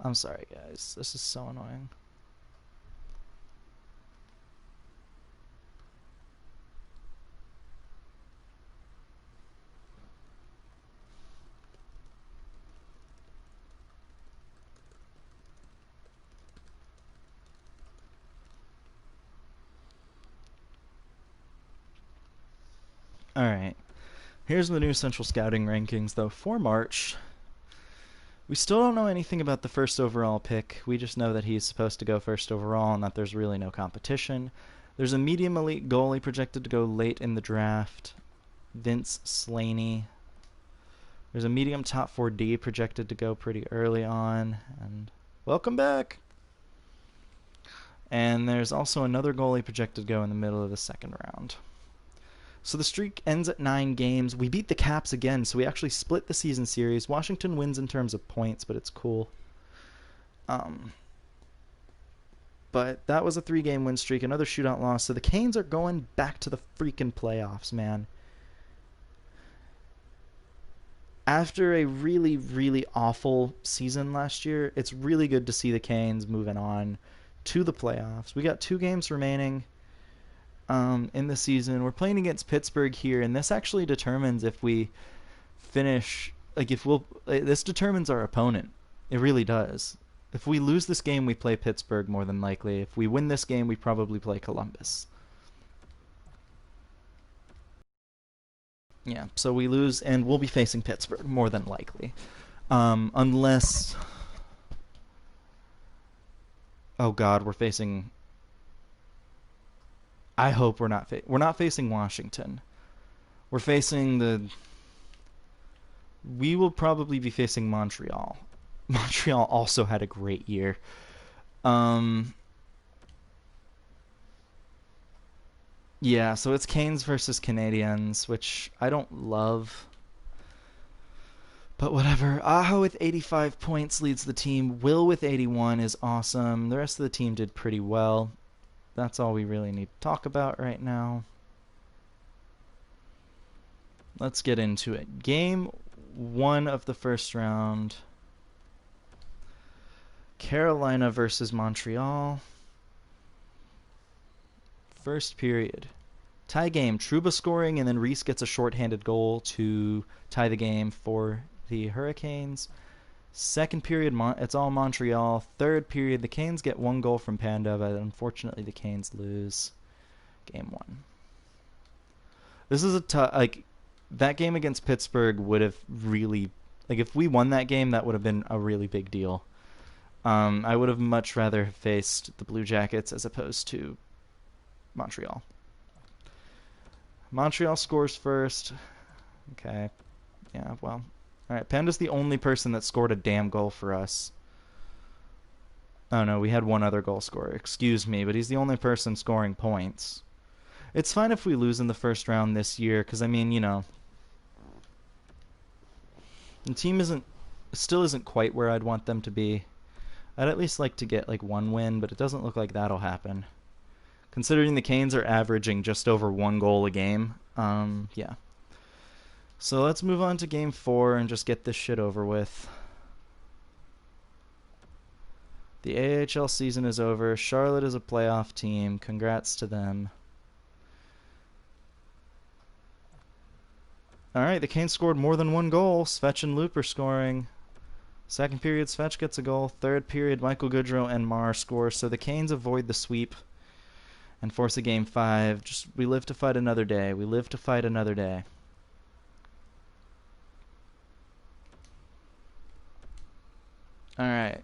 I'm sorry, guys. This is so annoying. Alright. Here's the new Central Scouting rankings, though. For March, we still don't know anything about the first overall pick. We just know that he's supposed to go first overall and that there's really no competition. There's a medium elite goalie projected to go late in the draft, Vince Slaney. There's a medium top 4D projected to go pretty early on. And welcome back. And there's also another goalie projected to go in the middle of the second round. So the streak ends at 9 games. We beat the Caps again, so we actually split the season series. Washington wins in terms of points, but it's cool. But that was a 3-game win streak, another shootout loss. So the Canes are going back to the freaking playoffs, man. After a really, really awful season last year, it's really good to see the Canes moving on to the playoffs. We got 2 games remaining in the season. We're playing against Pittsburgh here, and this actually determines if we finish. This determines our opponent. It really does. If we lose this game, we play Pittsburgh more than likely. If we win this game, we probably play Columbus. Yeah, so we lose, and we'll be facing Pittsburgh more than likely, unless. Oh God, we're facing. I hope we're not facing Washington. We're facing the. We will probably be facing Montreal. Montreal also had a great year. Yeah, so it's Canes versus Canadiens, which I don't love. But whatever. Aho with 85 points leads the team. Will with 81 is awesome. The rest of the team did pretty well. That's all we really need to talk about right now. Let's get into it. Game 1 of the first round. Carolina versus Montreal. First period. Tie game. Trouba scoring, and then Reese gets a shorthanded goal to tie the game for the Hurricanes. Second period, it's all Montreal. Third period, the Canes get 1 goal from Panda, but unfortunately the Canes lose game 1. This is a tough. That game against Pittsburgh would have really, if we won that game, that would have been a really big deal. I would have much rather faced the Blue Jackets as opposed to Montreal. Montreal scores first. Okay. Yeah, well. Alright, Panda's the only person that scored a damn goal for us. Oh no, we had one other goal scorer. Excuse me, but he's the only person scoring points. It's fine if we lose in the first round this year, because, I mean, the team still isn't quite where I'd want them to be. I'd at least like to get, 1 win, but it doesn't look like that'll happen. Considering the Canes are averaging just over 1 goal a game, yeah. So let's move on to game 4 and just get this shit over with. The AHL season is over. Charlotte is a playoff team. Congrats to them. Alright, the Canes scored more than 1 goal. Svetch and Loop are scoring. Second period, Svetch gets a goal. Third period, Michael Goodrow and Marr score. So the Canes avoid the sweep and force a game 5. We live to fight another day. We live to fight another day. Alright.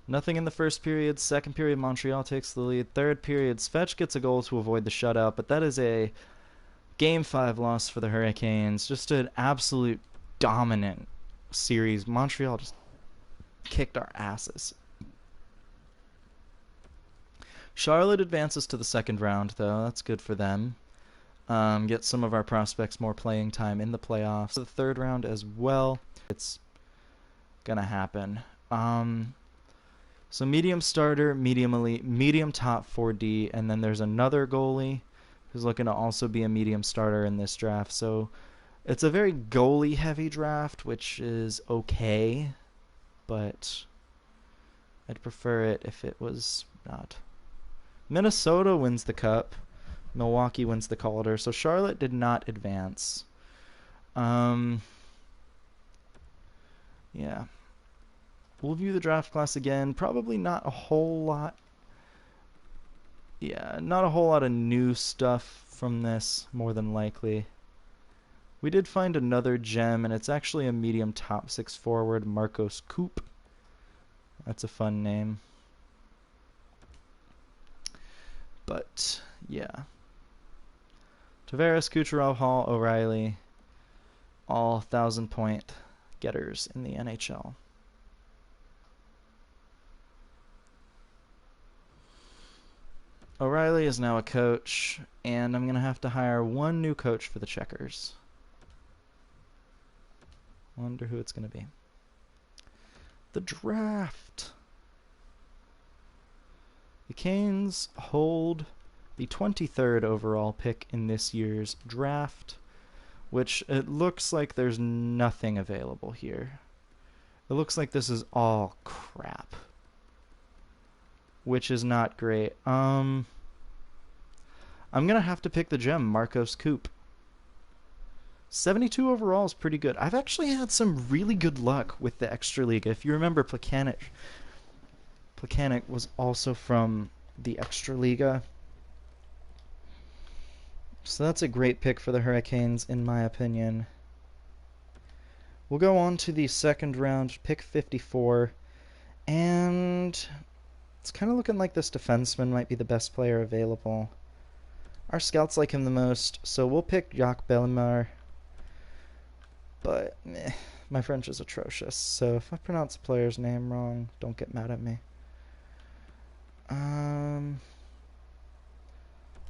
Nothing in the first period. Second period, Montreal takes the lead. Third period, Svetch gets a goal to avoid the shutout, but that is a game 5 loss for the Hurricanes. Just an absolute dominant series. Montreal just kicked our asses. Charlotte advances to the second round, though. That's good for them. Get some of our prospects more playing time in the playoffs. The third round as well. It's gonna happen. So medium starter, medium elite, medium top 4D, and then there's another goalie who's looking to also be a medium starter in this draft. So It's a very goalie heavy draft, which is okay, but I'd prefer it if it was not. Minnesota wins the Cup. Milwaukee wins the Calder. So Charlotte did not advance. Yeah. We'll view the draft class again. Probably not a whole lot. Yeah, not a whole lot of new stuff from this, more than likely. We did find another gem, and it's actually a medium top 6 forward, Marcos Coop. That's a fun name. But, yeah. Tavares, Kucherov, Hall, O'Reilly, all 1,000-point getters in the NHL. O'Reilly is now a coach, and I'm going to have to hire one new coach for the Checkers. Wonder who it's going to be. The draft. The Canes hold the 23rd overall pick in this year's draft, which it looks like there's nothing available here. It looks like this is all crap, which is not great. I'm going to have to pick the gem, Marcos Coop. 72 overall is pretty good. I've actually had some really good luck with the Extraliga. If you remember, Plekanec was also from the Extraliga. So that's a great pick for the Hurricanes, in my opinion. We'll go on to the second round, pick 54. And it's kind of looking like this defenseman might be the best player available. Our scouts like him the most, so we'll pick Jacques Bellemare. But my French is atrocious, so if I pronounce the player's name wrong, don't get mad at me.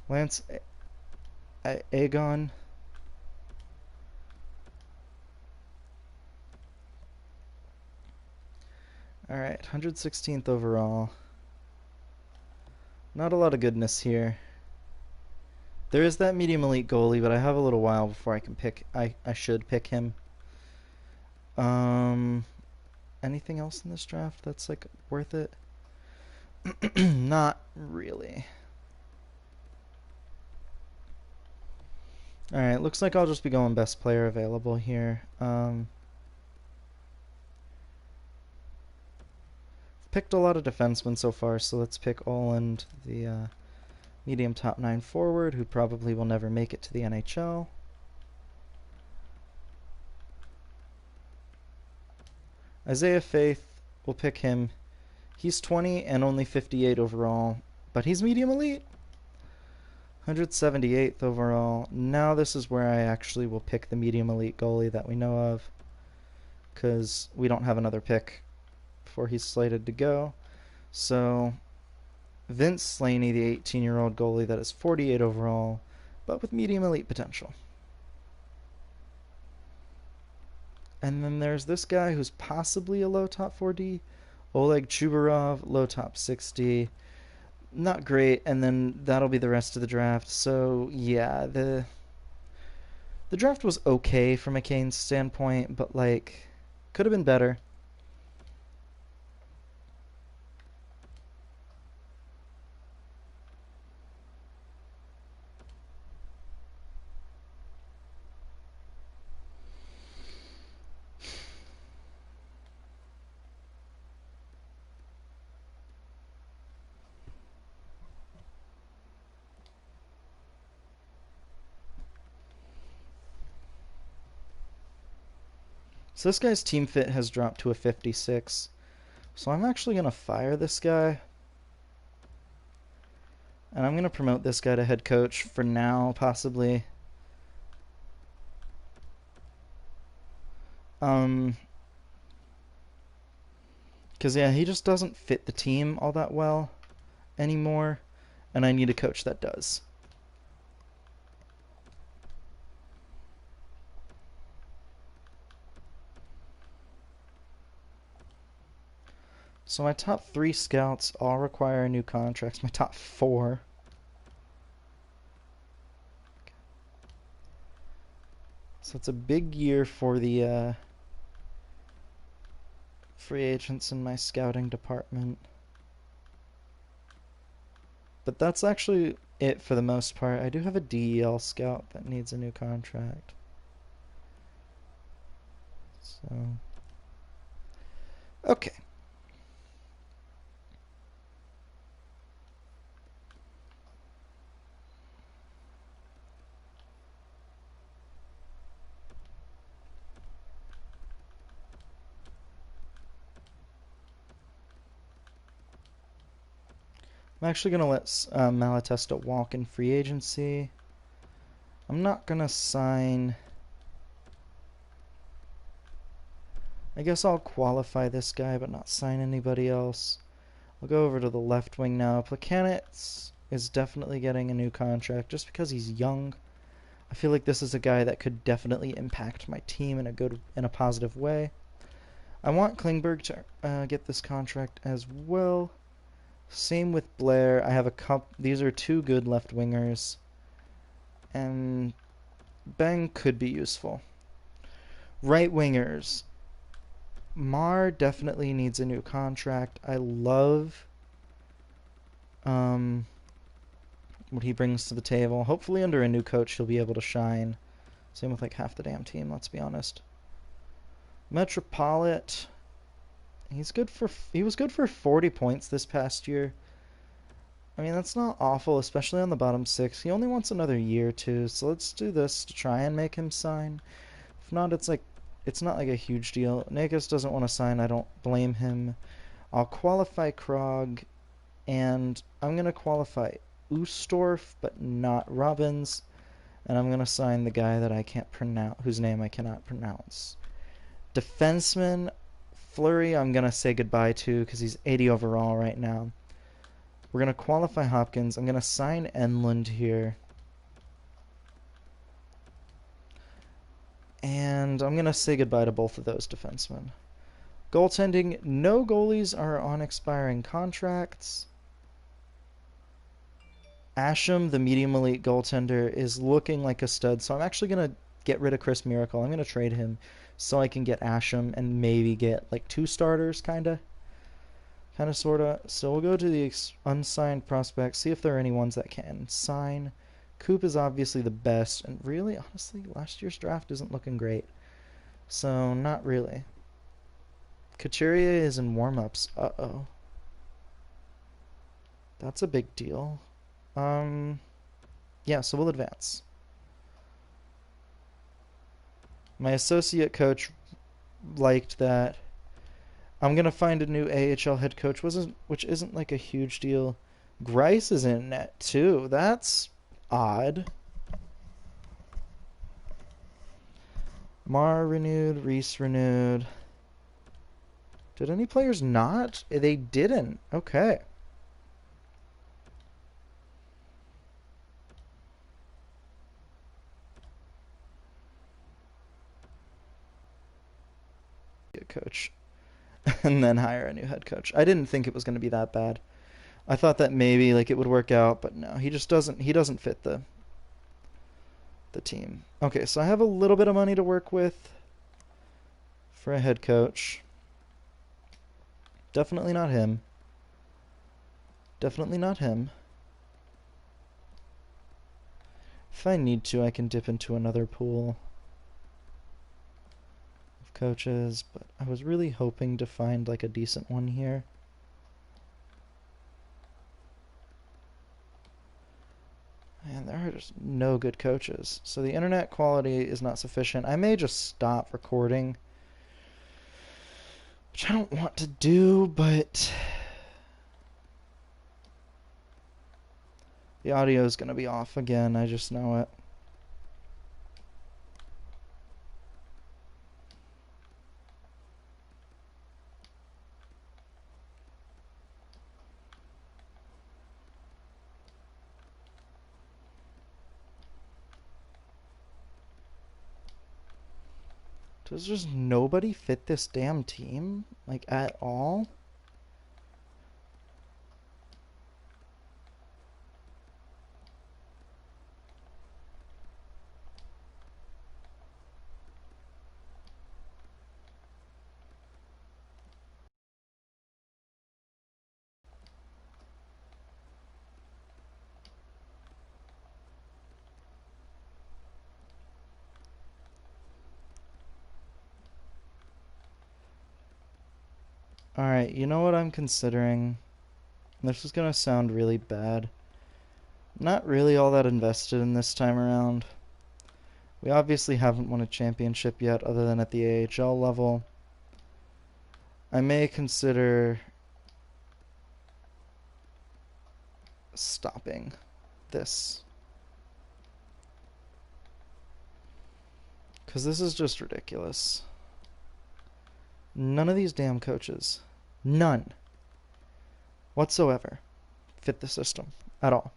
Lance Agon. Alright, 116th overall. Not a lot of goodness here. There is that medium elite goalie, but I have a little while before I can pick. I should pick him. Anything else in this draft that's like worth it? Not really. Alright, looks like I'll just be going best player available here. Picked a lot of defensemen so far, so let's pick Oland, the medium top 9 forward, who probably will never make it to the NHL. Isaiah Faith, we'll pick him. He's 20 and only 58 overall, but he's medium elite. 178th overall. Now this is where I actually will pick the medium elite goalie that we know of, because we don't have another pick before he's slated to go. So Vince Slaney, the 18-year-old goalie that is 48 overall, but with medium elite potential. And then there's this guy who's possibly a low top 4D, Oleg Chubarov, low top 60. Not great, and then that'll be the rest of the draft. So yeah, the draft was okay from a Canes standpoint, but like could have been better. So this guy's team fit has dropped to a 56. So I'm actually going to fire this guy. And I'm going to promote this guy to head coach for now, possibly. Because, yeah, he just doesn't fit the team all that well anymore. And I need a coach that does. So my top 3 scouts all require new contracts. My top 4. So it's a big year for the free agents in my scouting department. But that's actually it for the most part. I do have a DEL scout that needs a new contract. So, okay. I'm actually going to let Malatesta walk in free agency. I'm not going to sign... I guess I'll qualify this guy but not sign anybody else. I'll go over to the left wing now. Plekanec is definitely getting a new contract just because he's young. I feel like this is a guy that could definitely impact my team in a positive way. I want Klingberg to get this contract as well. Same with Blair. I have a cup. These are two good left wingers, and Beng could be useful. Right wingers. Mar definitely needs a new contract. I love what he brings to the table. Hopefully under a new coach he'll be able to shine. Same with like half the damn team, let's be honest. Metropolit. He was good for 40 points this past year. I mean, that's not awful, especially on the bottom six. He only wants another year too, so let's do this to try and make him sign. If not, it's not like a huge deal. Nakis doesn't want to sign. I don't blame him. I'll qualify Krog, and I'm going to qualify Ustorf, but not Robbins. And I'm going to sign the guy that I can't pronounce, whose name I cannot pronounce. Defenseman, Fleury, I'm going to say goodbye to because he's 80 overall right now. We're going to qualify Hopkins. I'm going to sign Enlund here. And I'm going to say goodbye to both of those defensemen. Goaltending, no goalies are on expiring contracts. Asham, the medium elite goaltender, is looking like a stud, so I'm actually going to get rid of Chris Miracle. I'm going to trade him so I can get Asham and maybe get like 2 starters, kind of, sort of. So we'll go to the unsigned prospects, see if there are any ones that can sign. Coop is obviously the best, and really, honestly, last year's draft isn't looking great. So, not really. Couturier is in warm-ups. Uh-oh. That's a big deal. Yeah, so we'll advance. My associate coach liked that. I'm going to find a new AHL head coach, which isn't like a huge deal. Grice is in net, too. That's odd. Mar renewed, Reese renewed. Did any players not? They didn't. Okay. Coach and then hire a new head coach. I didn't think it was going to be that bad. I thought that maybe like it would work out, but no, he doesn't fit the team. Okay, so I have a little bit of money to work with for a head coach. Definitely not him. Definitely not him. If I need to, I can dip into another pool of coaches, but I was really hoping to find like a decent one here. And there are just no good coaches. So the internet quality is not sufficient. I may just stop recording, which I don't want to do, but the audio is going to be off again. I just know it. Does just nobody fit this damn team? Like, at all? Alright, you know what I'm considering? This is gonna sound really bad. Not really all that invested in this time around. We obviously haven't won a championship yet other than at the AHL level. I may consider stopping this. Because this is just ridiculous. None of these damn coaches, none whatsoever, fit the system at all.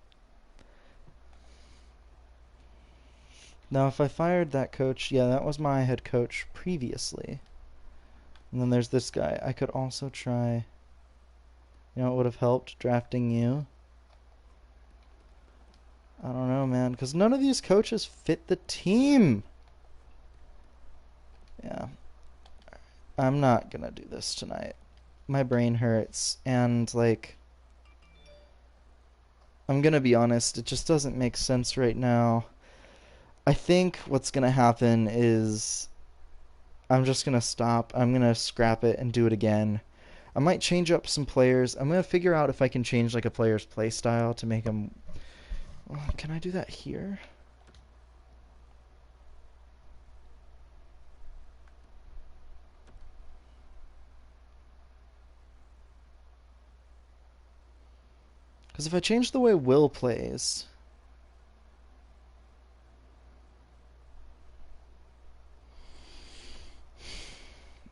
Now, if I fired that coach, yeah, that was my head coach previously. And then there's this guy. I could also try, you know, it would have helped drafting you. I don't know, man, because none of these coaches fit the team. Yeah. I'm not gonna do this tonight. My brain hurts, and, like, I'm gonna be honest, it just doesn't make sense right now. I think what's gonna happen is I'm just gonna stop. I'm gonna scrap it and do it again. I might change up some players. I'm gonna figure out if I can change like a player's play style to make them. Can I do that here? Because if I change the way Will plays,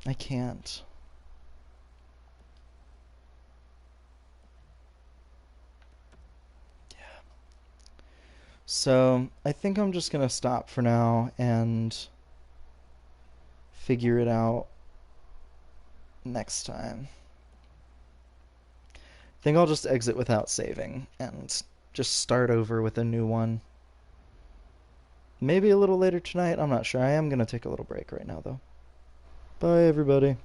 I can't. So I think I'm just gonna stop for now and figure it out next time. I think I'll just exit without saving and just start over with a new one. Maybe a little later tonight, I'm not sure. I am gonna take a little break right now though. Bye everybody.